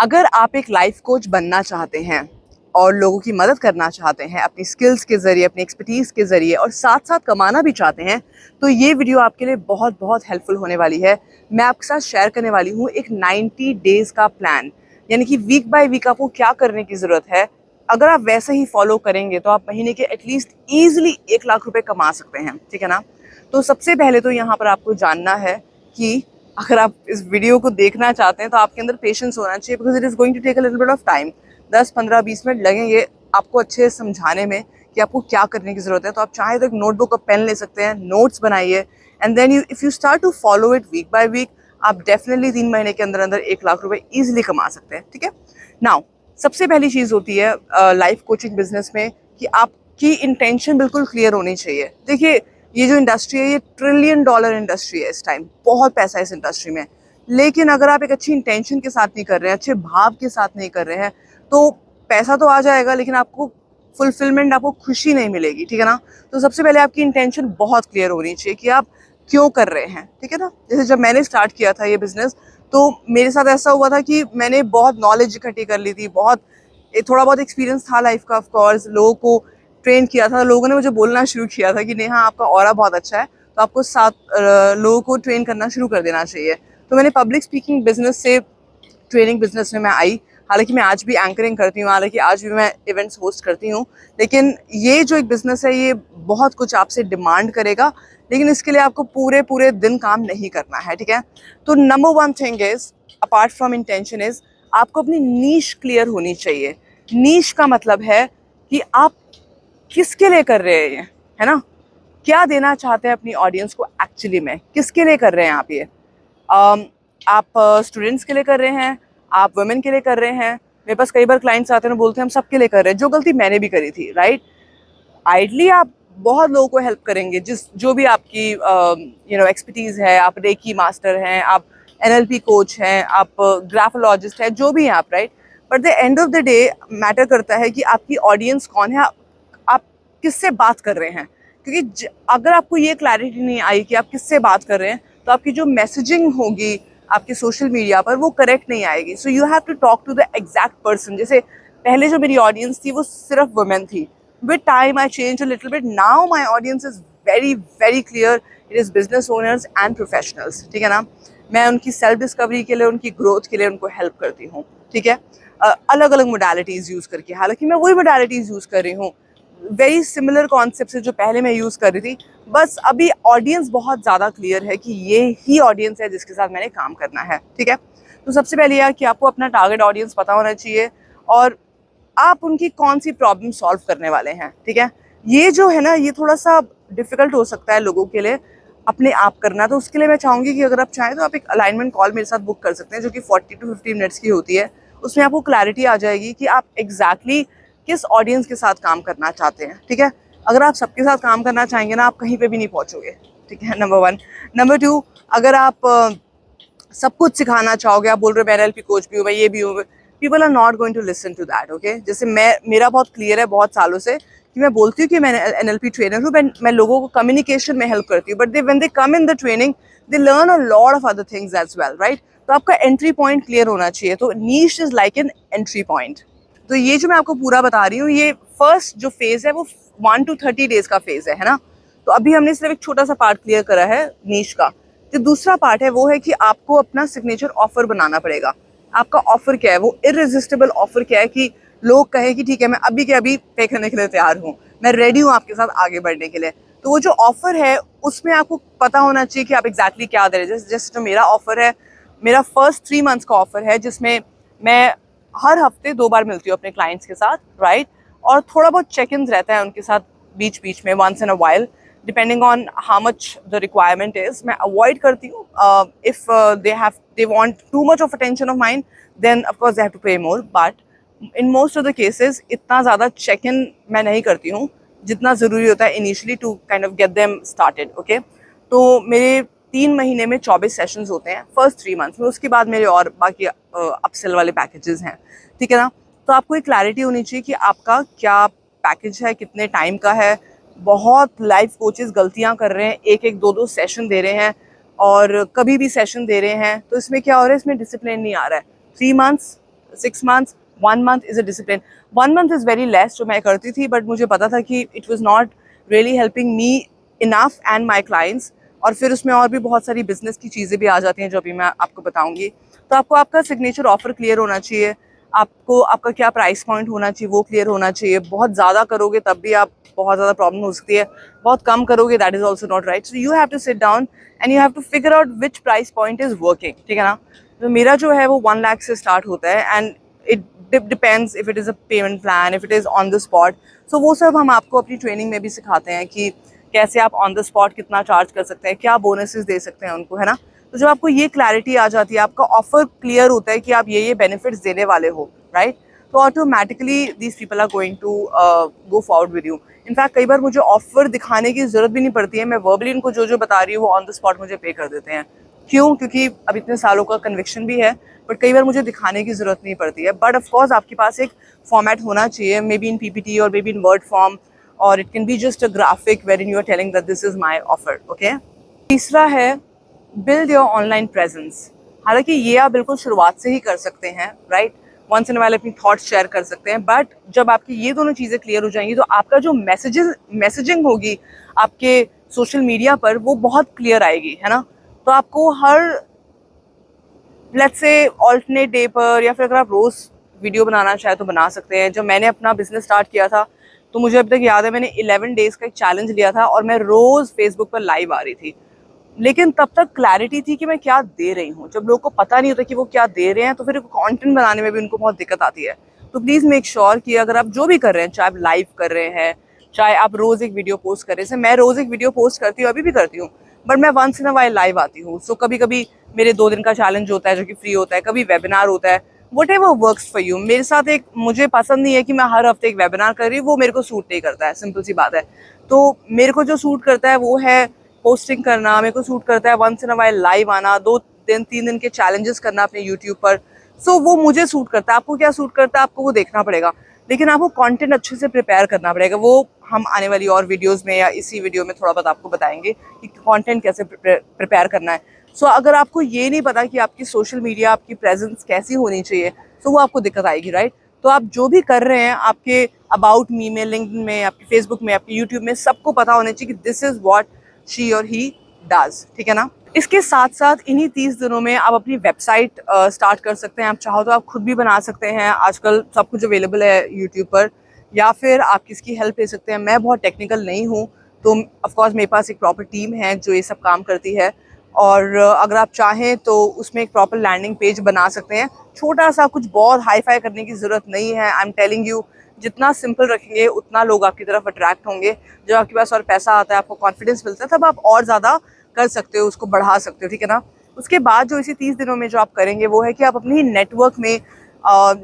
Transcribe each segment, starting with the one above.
अगर आप एक लाइफ कोच बनना चाहते हैं और लोगों की मदद करना चाहते हैं अपनी स्किल्स के ज़रिए, अपनी एक्सपर्टीज़ के ज़रिए और साथ साथ कमाना भी चाहते हैं, तो ये वीडियो आपके लिए बहुत बहुत हेल्पफुल होने वाली है। मैं आपके साथ शेयर करने वाली हूँ एक 90 डेज़ का प्लान, यानी कि वीक बाय वीक आपको क्या करने की ज़रूरत है। अगर आप वैसे ही फॉलो करेंगे तो आप महीने के एटलीस्ट ईजिली 1 लाख रुपए कमा सकते हैं, ठीक है ना। तो सबसे पहले तो यहाँ पर आपको जानना है कि अगर आप इस वीडियो को देखना चाहते हैं तो आपके अंदर पेशेंस होना चाहिए, because it is going to take a little bit of time. 10-15-20 minute लगेंगे आपको अच्छे से समझाने में कि आपको क्या करने की ज़रूरत है। तो आप चाहे तो एक नोटबुक और पेन ले सकते हैं, नोट्स बनाइए, and then if you start to follow it week by week, आप डेफिनेटली 3 महीने के अंदर अंदर 1 लाख रुपए ईजिली कमा सकते हैं, ठीक है। नाउ, सबसे पहली चीज़ होती है लाइफ कोचिंग बिजनेस में कि आपकी इंटेंशन बिल्कुल क्लियर होनी चाहिए। देखिए, ये जो इंडस्ट्री है ये $1 ट्रिलियन इंडस्ट्री है इस टाइम, बहुत पैसा है इस इंडस्ट्री में। लेकिन अगर आप एक अच्छी इंटेंशन के साथ नहीं कर रहे हैं, अच्छे भाव के साथ नहीं कर रहे हैं, तो पैसा तो आ जाएगा लेकिन आपको फुलफिलमेंट, आपको खुशी नहीं मिलेगी, ठीक है ना। तो सबसे पहले आपकी इंटेंशन बहुत क्लियर होनी चाहिए कि आप क्यों कर रहे हैं, ठीक है ना। जैसे जब मैंने स्टार्ट किया था ये बिजनेस, तो मेरे साथ ऐसा हुआ था कि मैंने बहुत नॉलेज इकट्ठी कर ली थी, थोड़ा बहुत एक्सपीरियंस था लाइफ का, ऑफ कोर्स लोगों को ट्रेन किया था। लोगों ने मुझे बोलना शुरू किया था कि नेहा, आपका ऑरा बहुत अच्छा है, तो आपको 7 लोगों को ट्रेन करना शुरू कर देना चाहिए। तो मैंने पब्लिक स्पीकिंग बिजनेस से ट्रेनिंग बिजनेस में मैं आई। हालांकि मैं आज भी एंकरिंग करती हूँ, हालांकि आज भी मैं इवेंट्स होस्ट करती हूँ, लेकिन ये जो एक बिज़नेस है ये बहुत कुछ आपसे डिमांड करेगा, लेकिन इसके लिए आपको पूरे पूरे दिन काम नहीं करना है, ठीक है। तो number one thing is, apart from intention is, आपको अपनी नीश क्लियर होनी चाहिए। नीश का मतलब है कि आप किसके लिए कर रहे हैं ये, है ना। क्या देना चाहते हैं अपनी ऑडियंस को, एक्चुअली में किसके लिए कर रहे हैं आप ये। आप स्टूडेंट्स के लिए कर रहे हैं, आप वुमेन के लिए कर रहे हैं। मेरे पास कई बार क्लाइंट्स आते हैं, बोलते हैं हम सबके लिए कर रहे हैं, जो गलती मैंने भी करी थी, राइट। आइडली आप बहुत लोगों को हेल्प करेंगे, जो भी आपकी एक्सपर्टीज़ है। आप रेकी मास्टर हैं, आप NLP कोच हैं, आप ग्राफोलॉजिस्ट हैं, जो भी हैं आप, right. But the end of the day matter करता है कि आपकी ऑडियंस कौन है, आप किससे बात कर रहे हैं। क्योंकि अगर आपको ये क्लैरिटी नहीं आई कि आप किससे बात कर रहे हैं, तो आपकी जो मैसेजिंग होगी आपके सोशल मीडिया पर वो करेक्ट नहीं आएगी। So you have to talk to the exact person. जैसे पहले जो मेरी ऑडियंस थी वो सिर्फ वुमेन थी। With time I change a little bit, now my audience is very very clear, it is business owners and professionals, ठीक है ना। मैं उनकी सेल्फ डिस्कवरी के लिए, उनकी ग्रोथ के लिए उनको हेल्प करती हूँ, ठीक है। अलग अलग मोडालिटीज़ यूज़ करके, हालांकि मैं वही मोडालिटीज़ यूज़ कर रही हूँ, वेरी सिमिलर कॉन्सेप्ट से जो पहले मैं यूज़ कर रही थी। बस अभी ऑडियंस बहुत ज़्यादा क्लियर है कि ये ही ऑडियंस है जिसके साथ मैंने काम करना है, ठीक है। तो सबसे पहले यह कि आपको अपना टारगेट ऑडियंस पता होना चाहिए और आप उनकी कौन सी प्रॉब्लम सॉल्व करने वाले हैं, ठीक है। ये जो है ना, ये थोड़ा सा डिफ़िकल्ट हो सकता है लोगों के लिए अपने आप करना। तो उसके लिए मैं चाहूँगी कि अगर आप चाहें तो आप एक अलाइनमेंट कॉल मेरे साथ बुक कर सकते हैं, जो कि 40 to 50 मिनट्स की होती है। उसमें आपको क्लैरिटी आ जाएगी कि आप एग्जैक्टली किस ऑडियंस के साथ काम करना चाहते हैं, ठीक है। अगर आप सबके साथ काम करना चाहेंगे ना, आप कहीं पे भी नहीं पहुंचोगे, ठीक है, नंबर वन। नंबर टू, अगर आप सब कुछ सिखाना चाहोगे, आप बोल रहे हो मैं NLP कोच भी हूँ, मैं ये भी हूँ, people are not going to listen to that, okay. जैसे मेरा बहुत क्लियर है बहुत सालों से कि मैं बोलती हूँ कि मैं NLP ट्रेनर हूँ, मैं लोगों को कम्युनिकेशन में हेल्प करती हूँ, but when they come in the training they learn a lot of other things as well, right. तो आपका एंट्री पॉइंट क्लियर होना चाहिए। तो niche is like an entry point. तो ये जो मैं आपको पूरा बता रही हूँ, ये फर्स्ट जो फेज है वो 1 to 30 डेज का फेज है ना। तो अभी हमने सिर्फ एक छोटा सा पार्ट क्लियर करा है नीश का। जो दूसरा पार्ट है वो है कि आपको अपना सिग्नेचर ऑफर बनाना पड़ेगा। आपका ऑफर क्या है, वो इररेजिस्टिबल ऑफर क्या है कि लोग कहें कि ठीक है, मैं अभी के अभी पे करने के लिए तैयार हूँ, मैं रेडी हूँ आपके साथ आगे बढ़ने के लिए। तो वो जो ऑफर है उसमें आपको पता होना चाहिए कि आप एग्जैक्टली क्या दे रहे हैं। जैसे जो मेरा ऑफर है, मेरा फर्स्ट 3 मंथ्स का ऑफर है, जिसमें मैं हर हफ्ते 2 बार मिलती हूँ अपने क्लाइंट्स के साथ, राइट। और थोड़ा बहुत चेक इन रहता है उनके साथ बीच बीच में, once in a while, depending on how much the requirement is. मैं अवॉइड करती हूँ, if they want too much of attention of mind, then of course they have to pay more, but in most of the cases इतना ज़्यादा check in मैं नहीं करती हूँ जितना ज़रूरी होता है initially to kind of get them started, okay. तो मेरे 3 महीने में 24 सेशंस होते हैं फर्स्ट 3 मंथ्स में। उसके बाद मेरे और बाकी अपसेल वाले पैकेजेस हैं, ठीक है ना। तो आपको एक क्लैरिटी होनी चाहिए कि आपका क्या पैकेज है, कितने टाइम का है। बहुत लाइफ कोचेस गलतियां कर रहे हैं, एक एक दो दो सेशन दे रहे हैं और कभी भी सेशन दे रहे हैं। तो इसमें क्या हो रहा है, इसमें डिसिप्लिन नहीं आ रहा है। 3 months 6 months, 1 month is a discipline. 1 month is very less जो मैं करती थी, बट मुझे पता था कि it was not really helping me enough and my clients. और फिर उसमें और भी बहुत सारी बिजनेस की चीज़ें भी आ जाती हैं जो अभी मैं आपको बताऊंगी। तो आपको आपका सिग्नेचर ऑफर क्लियर होना चाहिए, आपको आपका क्या प्राइस पॉइंट होना चाहिए वो क्लियर होना चाहिए। बहुत ज़्यादा करोगे तब भी आप बहुत ज़्यादा प्रॉब्लम हो सकती है, बहुत कम करोगे that is also not right. So you have to sit down and you have to figure out which price point is working, ठीक है ना। तो मेरा जो है वो 1 लाख से स्टार्ट होता है and it depends if it is a payment plan, if it is on the spot. So वो सब हम आपको अपनी ट्रेनिंग में भी सिखाते हैं कि कैसे आप ऑन द स्पॉट कितना चार्ज कर सकते हैं, क्या बोनसेस दे सकते हैं उनको, है ना। तो जब आपको ये क्लैरिटी आ जाती है, आपका ऑफर क्लियर होता है कि आप ये बेनिफिट्स देने वाले हो, राइट, तो automatically these people are going to go forward with you. In fact कई बार मुझे ऑफर दिखाने की जरूरत भी नहीं पड़ती है, मैं वर्बली उनको जो जो बता रही हूँ वो ऑन द स्पॉट मुझे पे कर देते हैं। क्यों? क्योंकि अब इतने सालों का कन्विक्शन भी है, बट कई बार मुझे दिखाने की जरूरत नहीं पड़ती है। बट ऑफकोर्स आपके पास एक फॉर्मेट होना चाहिए, मे बी इन PPT और may be in word form, और it can be just a graphic wherein you are telling that this is my offer, okay. तीसरा है बिल्ड योर ऑनलाइन प्रेजेंस। हालांकि ये आप बिल्कुल शुरुआत से ही कर सकते हैं, राइट, वंस इन वाले अपनी थॉट्स शेयर कर सकते हैं, बट जब आपकी ये दोनों चीज़ें क्लियर हो जाएंगी तो आपका जो मैसेजिंग होगी आपके सोशल मीडिया पर वो बहुत क्लियर आएगी, है ना। तो आपको हर लेट्स से ऑल्टरनेट डे पर, या फिर अगर आप रोज़ वीडियो बनाना चाहे तो बना सकते हैं। जब मैंने अपना बिजनेस स्टार्ट किया था तो मुझे अभी तक याद है मैंने 11 डेज़ का एक चैलेंज लिया था और मैं रोज़ फेसबुक पर लाइव आ रही थी। लेकिन तब तक क्लैरिटी थी कि मैं क्या दे रही हूँ। जब लोगों को पता नहीं होता कि वो क्या दे रहे हैं तो फिर कंटेंट बनाने में भी उनको बहुत दिक्कत आती है। तो प्लीज़ मेक श्योर कि अगर आप जो भी कर रहे हैं, चाहे आप लाइव कर रहे हैं, चाहे आप रोज़ एक वीडियो पोस्ट कर रहे हैं, जैसे मैं रोज़ एक वीडियो पोस्ट करती हूँ, अभी भी करती हूँ, बट मैं once in a while live आती हूँ। सो कभी कभी मेरे 2 दिन का चैलेंज होता है जो कि फ्री होता है, कभी वेबिनार होता है, व्हाटएवर वर्क्स फॉर यू। मेरे साथ एक, मुझे पसंद नहीं है कि मैं हर हफ्ते एक वेबिनार कर रही हूँ, वो मेरे को सूट नहीं करता है, सिंपल सी बात है। तो मेरे को जो सूट करता है वो है पोस्टिंग करना, मेरे को सूट करता है once in a while live आना, 2 दिन 3 दिन के चैलेंजेस करना अपने यूट्यूब पर। सो वो मुझे सूट करता है। आपको क्या सूट करता है आपको वो देखना पड़ेगा, लेकिन आपको कंटेंट अच्छे से प्रिपेयर करना पड़ेगा। वो हम आने वाली और वीडियोस में या इसी वीडियो में थोड़ा बहुत आपको बताएंगे कि कंटेंट कैसे प्रिपेयर करना है। सो अगर आपको ये नहीं पता कि आपकी सोशल मीडिया, आपकी प्रेजेंस कैसी होनी चाहिए, तो वो आपको दिक्कत आएगी, राइट। तो आप जो भी कर रहे हैं आपके अबाउट मी में, लिंक्डइन में, आपके फेसबुक में, आपके यूट्यूब में, सबको पता होना चाहिए कि दिस इज व्हाट शी और ही डज, ठीक है ना। इसके साथ साथ इन्हीं 30 दिनों में आप अपनी वेबसाइट स्टार्ट कर सकते हैं। आप चाहो तो आप खुद भी बना सकते हैं, आजकल सब कुछ अवेलेबल है यूट्यूब पर, या फिर आप किसकी हेल्प ले सकते हैं। मैं बहुत टेक्निकल नहीं हूँ, तो ऑफकोर्स मेरे पास एक प्रॉपर टीम है जो ये सब काम करती है। और अगर आप चाहें तो उसमें एक प्रॉपर लैंडिंग पेज बना सकते हैं, छोटा सा, कुछ बहुत हाई फाई करने की ज़रूरत नहीं है। आई एम टेलिंग यू, जितना सिंपल रखेंगे उतना लोग आपकी तरफ अट्रैक्ट होंगे। जब आपके पास और पैसा आता है, आपको कॉन्फिडेंस मिलता है, तब आप और ज़्यादा कर सकते हो, उसको बढ़ा सकते हो, ठीक है ना। उसके बाद जो इसी 30 दिनों में जो आप करेंगे वो है कि आप अपनी नेटवर्क में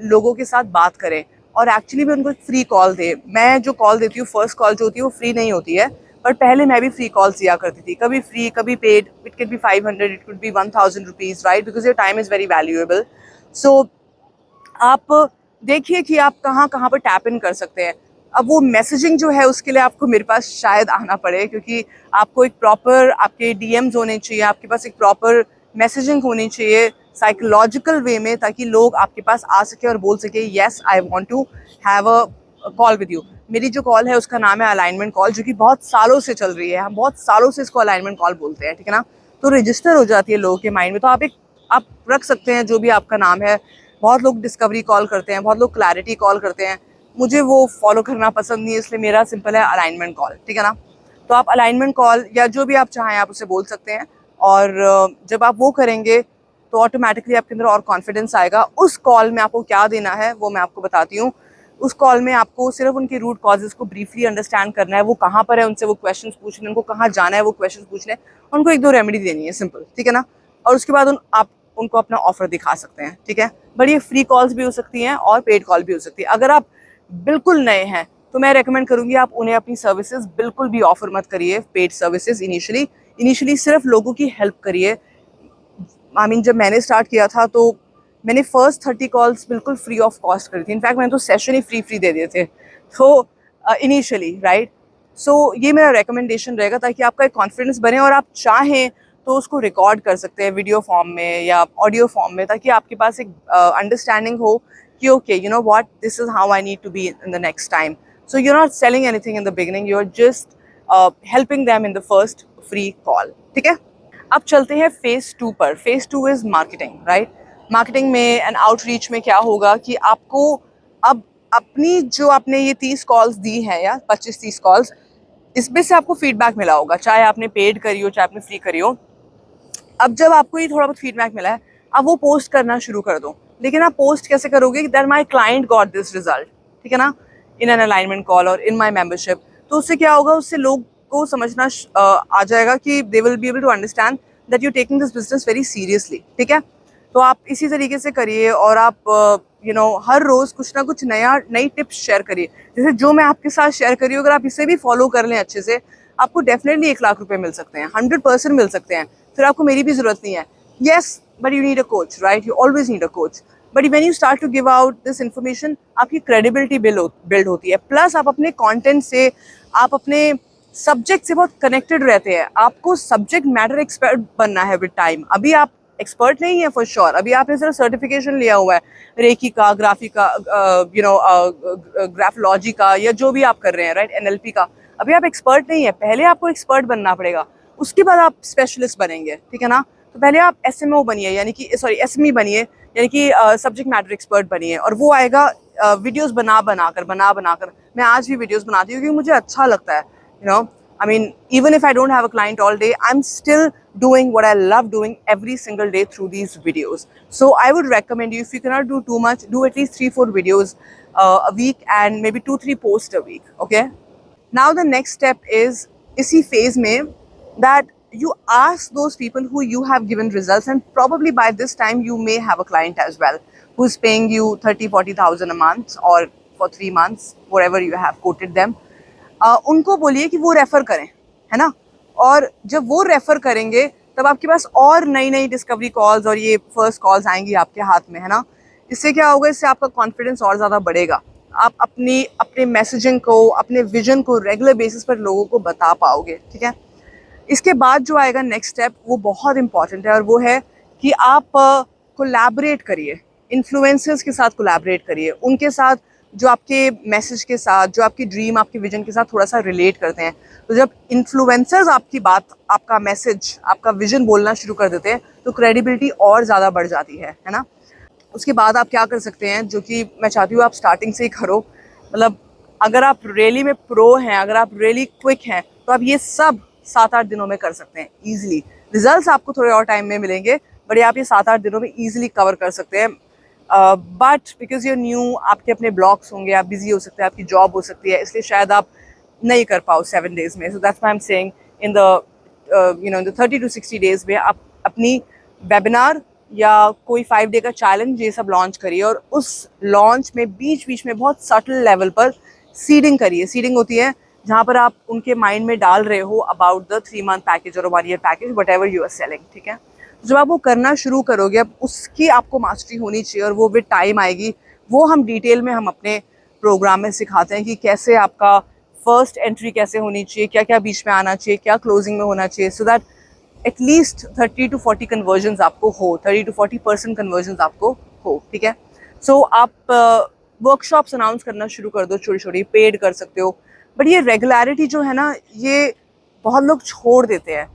लोगों के साथ बात करें और एक्चुअली भी उनको एक फ्री कॉल दे। मैं जो कॉल देती हूँ, फर्स्ट कॉल जो होती है वो फ्री नहीं होती है, बट पहले मैं भी फ्री कॉल्स दिया करती थी, कभी फ्री कभी paid. It can be 500, it could be 1000 rupees, right, because your time is very valuable. So आप देखिए कि आप कहाँ कहाँ पर टैप इन कर सकते हैं। अब वो मैसेजिंग जो है उसके लिए आपको मेरे पास शायद आना पड़े, क्योंकि आपको एक प्रॉपर, आपके DMs होने चाहिए, आपके पास एक प्रॉपर मैसेजिंग होनी चाहिए साइकोलॉजिकल वे में, ताकि लोग आपके पास आ सके और बोल सके yes I want to have a call with you. मेरी जो कॉल है उसका नाम है अलाइनमेंट कॉल, जो कि बहुत सालों से चल रही है। हम बहुत सालों से इसको अलाइनमेंट कॉल बोलते हैं, ठीक है ना। तो रजिस्टर हो जाती है लोगों के माइंड में। तो आप रख सकते हैं जो भी आपका नाम है। बहुत लोग डिस्कवरी कॉल करते हैं, बहुत लोग क्लैरिटी कॉल करते हैं, मुझे वो फॉलो करना पसंद नहीं है, इसलिए मेरा सिंपल है अलाइनमेंट कॉल, ठीक है ना। तो आप अलाइनमेंट कॉल या जो भी आप चाहें आप उसे बोल सकते हैं। और जब आप वो करेंगे तो ऑटोमेटिकली आपके अंदर और कॉन्फिडेंस आएगा। उस कॉल में आपको क्या देना है वो मैं आपको बताती हूँ। उस कॉल में आपको सिर्फ उनके रूट कॉजेज़ को ब्रीफली अंडरस्टैंड करना है, वो कहाँ पर है उनसे वो क्वेश्चंस पूछने, उनको कहाँ जाना है वो क्वेश्चंस पूछने, उनको 1-2 रेमेडी देनी है, सिंपल, ठीक है ना। और उसके बाद आप उनको अपना ऑफर दिखा सकते हैं, ठीक है। बट ये फ्री कॉल्स भी हो सकती हैं और पेड कॉल भी हो सकती है। अगर आप बिल्कुल नए हैं तो मैं रेकमेंड करूंगी आप उन्हें अपनी सर्विसेज बिल्कुल भी ऑफर मत करिए, पेड सर्विसेज। इनिशियली सिर्फ लोगों की हेल्प करिए। आई मीन जब मैंने स्टार्ट किया था तो मैंने फर्स्ट 30 कॉल्स बिल्कुल फ्री ऑफ कॉस्ट करी थी। इनफैक्ट मैंने तो सेशन ही फ्री दे दिए थे तो इनिशियली, राइट। सो ये मेरा रिकमेंडेशन रहेगा ताकि आपका एक कॉन्फिडेंस बने और आप चाहें तो उसको रिकॉर्ड कर सकते हैं वीडियो फॉर्म में या ऑडियो फॉर्म में, ताकि आपके पास एक अंडरस्टैंडिंग हो कि okay you know what, this is how I need to be in the next time. So you are not selling anything in the beginning, you are just helping them in the first free call. ठीक है, अब चलते हैं phase 2 पर. Phase 2 is marketing, right. Marketing में and outreach में क्या होगा कि आपको अब अपनी जो आपने ये 30 कॉल्स दी हैं या 25-30 कॉल्स, इसमें से आपको फीडबैक मिला होगा, चाहे आपने पेड करी हो चाहे आपने फ्री करी हो. अब जब आपको ये थोड़ा बहुत फीडबैक मिला है, अब वो पोस्ट करना शुरू कर दो. लेकिन आप पोस्ट कैसे करोगे कि that my client got this result, ठीक है ना, इन एन अलाइनमेंट कॉल और इन माई मेंबरशिप. तो उससे क्या होगा, उससे लोग को समझना आ जाएगा कि they will be able to understand that you taking this business very seriously. ठीक है, तो आप इसी तरीके से करिए और आप यू नो हर रोज़ कुछ ना कुछ नई टिप्स शेयर करिए. जैसे जो मैं आपके साथ शेयर करी हूँ, अगर आप इसे भी फॉलो कर लें अच्छे से, आपको डेफिनेटली 1 लाख रुपए मिल सकते हैं, 100% मिल सकते हैं. फिर आपको मेरी भी ज़रूरत नहीं है. Yes, but you need a coach, right, you always need a coach. But when you start to give out this information, आपकी क्रेडिबिलिटी बिल्ड होती है. प्लस आप अपने कॉन्टेंट से, आप अपने सब्जेक्ट से बहुत कनेक्टेड रहते हैं. आपको सब्जेक्ट मैटर एक्सपर्ट बनना है विद टाइम. अभी आप एक्सपर्ट नहीं है फॉर श्योर. अभी आपने सिर्फ सर्टिफिकेशन लिया हुआ है रेकी का, ग्राफी का, यू नो ग्राफोलॉजी का, या जो भी आप कर रहे हैं, राइट, एनएलपी का. अभी आप एक्सपर्ट नहीं है. पहले आपको एक्सपर्ट बनना पड़ेगा, उसके बाद आप स्पेशलिस्ट बनेंगे. ठीक है ना. तो पहले आप एसएमओ बनिए, यानी कि सॉरी एसएमई बनिए, यानी कि सब्जेक्ट मैटर एक्सपर्ट बनिए. और वो आएगा वीडियोस बना बनाकर. मैं आज भी वीडियोस बनाती हूँ क्योंकि मुझे अच्छा लगता है. You know, I mean, even if I don't have a client all day, I'm still doing what I love doing every single day through these videos. So I would recommend you, if you cannot do too much, do at least 3-4 videos a week and maybe 2-3 posts a week. Okay. Now the next step is इसी phase में that you ask those people who you have given results, and probably by this time you may have a client as well who is paying you 30,000-40,000 a month or for 3 months, whatever you have quoted them. उनको बोलिए कि वो refer करें, है ना. और जब वो रेफ़र करेंगे तब आपके पास और नई नई डिस्कवरी कॉल्स और ये फर्स्ट कॉल्स आएंगी आपके हाथ में, है ना. इससे क्या होगा, इससे आपका कॉन्फिडेंस और ज़्यादा बढ़ेगा. आप अपने मैसेजिंग को, अपने विजन को रेगुलर बेसिस पर लोगों को बता पाओगे. ठीक है. इसके बाद जो आएगा नेक्स्ट स्टेप, वो बहुत इंपॉर्टेंट है, और वो है कि आप कोलैबोरेट करिए, इन्फ्लुएंसर्स के साथ कोलैबोरेट करिए. उनके साथ जो आपके मैसेज के साथ, जो आपकी ड्रीम, आपके विजन के साथ थोड़ा सा रिलेट करते हैं. तो जब इन्फ्लुएंसर्स आपकी बात, आपका मैसेज, आपका विजन बोलना शुरू कर देते हैं, तो क्रेडिबिलिटी और ज़्यादा बढ़ जाती है ना. उसके बाद आप क्या कर सकते हैं, जो कि मैं चाहती हूँ आप स्टार्टिंग से ही करो. मतलब अगर आप रियली में प्रो हैं, अगर आप रियली क्विक हैं, तो आप ये सब 7-8 दिनों में कर सकते हैं ईजिली. रिजल्ट्स आपको थोड़े और टाइम में मिलेंगे, बट आप ये 7-8 दिनों में ईजिली कवर कर सकते हैं. बट बिकॉज यू न्यू, आपके अपने ब्लॉग्स होंगे, आप बिजी हो सकते हैं, आपकी जॉब हो सकती है, इसलिए शायद आप नहीं कर पाओ 7 डेज में. So that's why I am saying in the in the 30 to 60 days में आप अपनी वेबिनार या कोई 5 डे का चैलेंज ये सब लॉन्च करिए. और उस लॉन्च में बीच बीच में बहुत सटल लेवल पर सीडिंग करिए. सीडिंग होती है जहाँ पर आप उनके माइंड में डाल रहे हो अबाउट द 3 month पैकेज और 1 year package, whatever you are selling. ठीक है. जब आप वो करना शुरू करोगे, अब उसकी आपको मास्टरी होनी चाहिए, और वो विद टाइम आएगी. वो हम डिटेल में हम अपने प्रोग्राम में सिखाते हैं कि कैसे आपका फर्स्ट एंट्री कैसे होनी चाहिए, क्या क्या बीच में आना चाहिए, क्या क्लोजिंग में होना चाहिए, so that at least 30 to 40 convergence आपको हो, 30 to 40% कन्वर्जन्स आपको हो. ठीक है. सो आप वर्कशॉप्स अनाउंस करना शुरू कर दो, छोटी छोटी पेड कर सकते हो. बट ये रेगुलरिटी जो है ना, ये बहुत लोग छोड़ देते हैं.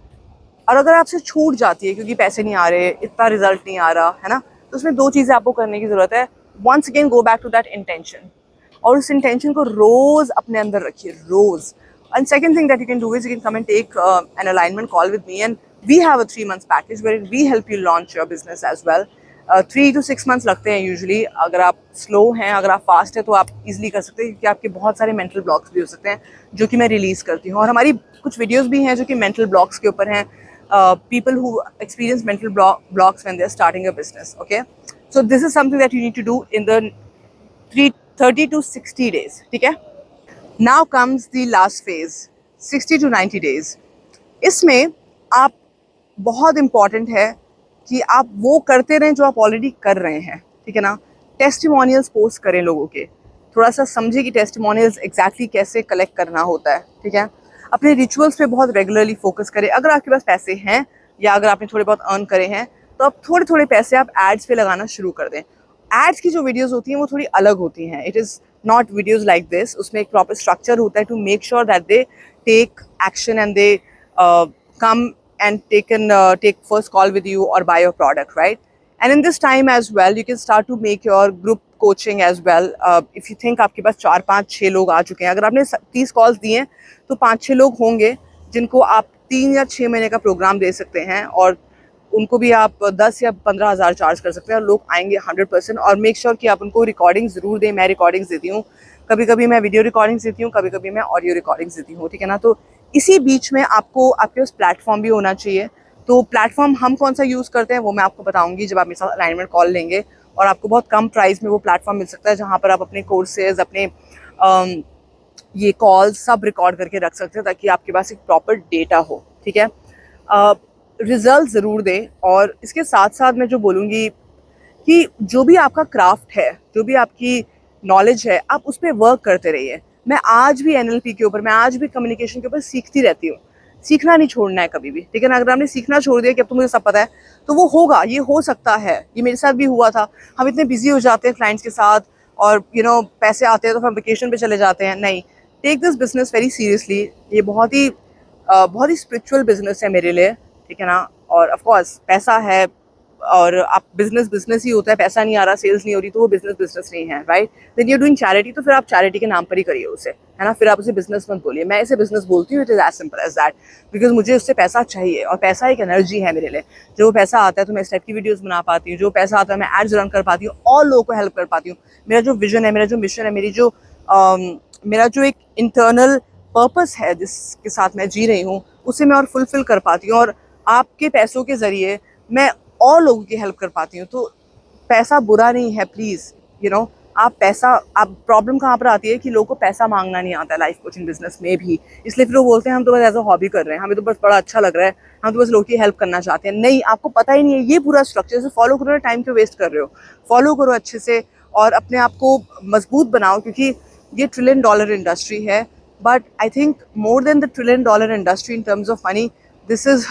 और अगर आपसे छूट जाती है क्योंकि पैसे नहीं आ रहे, इतना रिजल्ट नहीं आ रहा है ना, तो उसमें 2 चीज़ें आपको करने की ज़रूरत है. Once again go back to that intention, और उस इंटेंशन को रोज़ अपने अंदर रखिए, रोज़. And second thing that you can do is you can come and take an alignment call with me, and we have a 3 month package where we help you launch your business as well. 3 to 6 months लगते हैं usually. अगर आप slow हैं, अगर आप fast हैं, तो आप इजीली कर सकते हैं, क्योंकि आपके बहुत सारे मेंटल ब्लॉक्स भी हो सकते हैं जो कि मैं रिलीज़ करती हूँ. और हमारी कुछ वीडियोज़ भी हैं जो कि मेंटल ब्लॉक्स के ऊपर हैं. People who experience mental blocks when they're starting a business. Okay, so this is something that you need to do in the 30 to 60 days. ठीक है. Now comes the last phase, 60 to 90 days. इसमें आप बहुत important है कि आप वो करते रहें जो आप ऑलरेडी कर रहे हैं. ठीक है ना. टेस्टिमोनियल्स पोस्ट करें लोगों के. थोड़ा सा समझे कि टेस्टिमोनियल्स एग्जैक्टली कैसे कलेक्ट करना होता है. ठीक है. अपने रिचुअल्स पे बहुत रेगुलरली फोकस करें. अगर आपके पास पैसे हैं या अगर आपने थोड़े बहुत अर्न करे हैं तो अब थोड़े थोड़े पैसे आप एड्स पे लगाना शुरू कर दें। एड्स की जो वीडियोस होती हैं वो थोड़ी अलग होती हैं। It is not videos like this. उसमें एक प्रॉपर स्ट्रक्चर होता है to make sure that they take action and they come and take first call with you or buy your product, right? And in this time as well, you can start to make your group coaching as well. If you think आपके पास 4-5-6 लोग आ चुके हैं, अगर आपने 30 calls दिए हैं तो 5-6 लोग होंगे जिनको आप 3 या 6 महीने का प्रोग्राम दे सकते हैं और उनको भी आप 10 या 15 हज़ार चार्ज कर सकते हैं और लोग आएंगे 100%। और मेक श्योर कि आप उनको रिकॉर्डिंग ज़रूर दें। मैं रिकॉर्डिंग्स देती हूँ, कभी कभी मैं वीडियो रिकॉर्डिंग्स देती हूँ, कभी कभी मैं ऑडियो रिकॉर्डिंग्स देती हूँ, ठीक है ना। तो इसी बीच में आपको आपके पास प्लेटफॉर्म भी होना चाहिए। तो प्लेटफॉर्म हम कौन सा यूज़ करते हैं वो मैं आपको बताऊंगी जब आप मेरे साथ अलाइनमेंट कॉल लेंगे, और आपको बहुत कम प्राइस में वो प्लेटफॉर्म मिल सकता है जहाँ पर आप अपने कोर्सेज, अपने ये कॉल्स सब रिकॉर्ड करके रख सकते हैं ताकि आपके पास एक प्रॉपर डेटा हो, ठीक है। रिजल्ट ज़रूर दें। और इसके साथ साथ मैं जो बोलूँगी कि जो भी आपका क्राफ्ट है, जो भी आपकी नॉलेज है, आप उस पर वर्क करते रहिए। मैं आज भी NLP के ऊपर, मैं आज भी कम्युनिकेशन के ऊपर सीखती रहती हूँ। सीखना नहीं छोड़ना है कभी भी, ठीक है ना। अगर आपने सीखना छोड़ दिया कि अब तो मुझे सब पता है तो वो होगा, ये हो सकता है। ये मेरे साथ भी हुआ था। हम इतने बिजी हो जाते हैं क्लाइंट्स के साथ और पैसे आते हैं तो हम वेकेशन पे चले जाते हैं। नहीं, take this business very seriously. ये बहुत ही स्पिरिचुअल बिजनेस है मेरे लिए, ठीक है ना। और ऑफ कोर्स पैसा है और आप बिजनेस ही होता है, पैसा नहीं आ रहा, सेल्स नहीं हो रही तो वो बिजनेस नहीं है, right. Then you doing charity, तो फिर आप चैरिटी के नाम पर ही करिए उसे, है ना। फिर आप उसे बिजनेस मत बोलिए। मैं इसे बिजनेस बोलती हूँ, it is as simple as that, because मुझे उससे पैसा चाहिए और पैसा एक एनर्जी है मेरे लिए। जो पैसा आता है तो मैं इस टाइप की वीडियोस बना पाती हूँ, जो पैसा आता है मैं एड्स रन कर पाती हूँ और लोगों को हेल्प कर पाती हूँ। मेरा जो विजन है, मेरा जो मिशन है, मेरा जो एक इंटरनल पर्पस है जिसके साथ मैं जी रही हूँ, उसे मैं और फुलफिल कर पाती हूँ। और आपके पैसों के ज़रिए मैं और लोगों की हेल्प कर पाती हूँ। तो पैसा बुरा नहीं है, प्लीज़ आप प्रॉब्लम कहाँ पर आती है कि लोगों को पैसा मांगना नहीं आता है लाइफ कोचिंग बिजनेस में भी। इसलिए फिर वो बोलते हैं हम तो बस एज अ हॉबी कर रहे हैं, हमें तो बस बड़ा अच्छा लग रहा है, हम तो बस लोगों की हेल्प करना चाहते हैं। नहीं, आपको पता ही नहीं है ये पूरा स्ट्रक्चर से फॉलो करो, टाइम क्यों वेस्ट कर रहे हो। फॉलो करो अच्छे से और अपने आप को मजबूत बनाओ, क्योंकि ये $1 ट्रिलियन इंडस्ट्री है। But I think more than the $1 trillion industry in terms of money, this is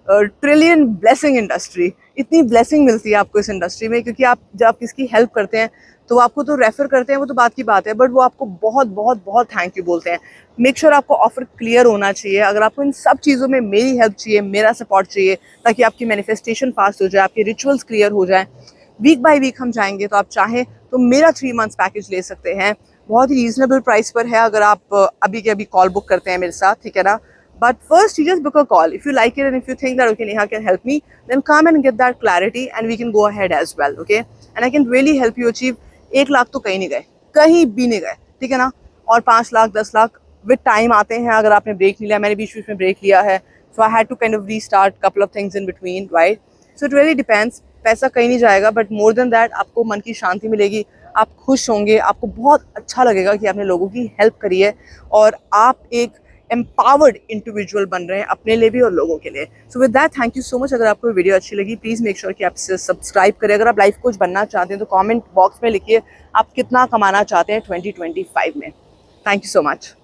trillion blessing industry. इतनी ब्लेसिंग मिलती है आपको इस इंडस्ट्री में, क्योंकि आप जब आप किसकी हेल्प करते हैं तो आपको तो रेफर करते हैं, वो तो बात की बात है, बट वो आपको बहुत बहुत बहुत थैंक यू बोलते हैं। मेक श्योर आपको ऑफर क्लियर होना चाहिए। अगर आपको इन सब चीज़ों में मेरी हेल्प चाहिए, मेरा सपोर्ट चाहिए, ताकि आपकी मैनिफेस्टेशन फास्ट हो जाए, आपके रिचुअल्स क्लियर हो जाए, वीक बाय वीक हम जाएंगे, तो आप चाहें तो मेरा 3 मंथ्स पैकेज ले सकते हैं। बहुत ही रीजनेबल प्राइस पर है अगर आप अभी के अभी कॉल बुक करते हैं मेरे साथ, ठीक है ना। But first, you just book a call. If you like it and if you think that, okay, Neha can help me, then come and get that clarity and we can go ahead as well, okay? And I can really help you achieve 1 lakh तो कहीं नहीं गए, कहीं भी नहीं गए, ठीक है ना। और 5 लाख, 10 लाख विद टाइम आते हैं अगर आपने ब्रेक नहीं लिया। मैंने बीच में ब्रेक लिया है, so I had to kind of restart couple of things in between, right? So it really depends. पैसा कहीं नहीं जाएगा, बट मोर देन दैट आपको मन की शांति मिलेगी, आप खुश होंगे, आपको बहुत अच्छा लगेगा कि आपने लोगों की हेल्प करी है और आप एक एम्पावर्ड इंडिविजुअल बन रहे हैं अपने लिए भी और लोगों के लिए। So with that, thank you so much. अगर आपको वीडियो अच्छी लगी, प्लीज़ मेक श्योर कि आप इसे सब्सक्राइब करें। अगर आप लाइफ कोच बनना चाहते हैं तो कमेंट बॉक्स में लिखिए आप कितना कमाना चाहते हैं 2025 में। Thank you so much.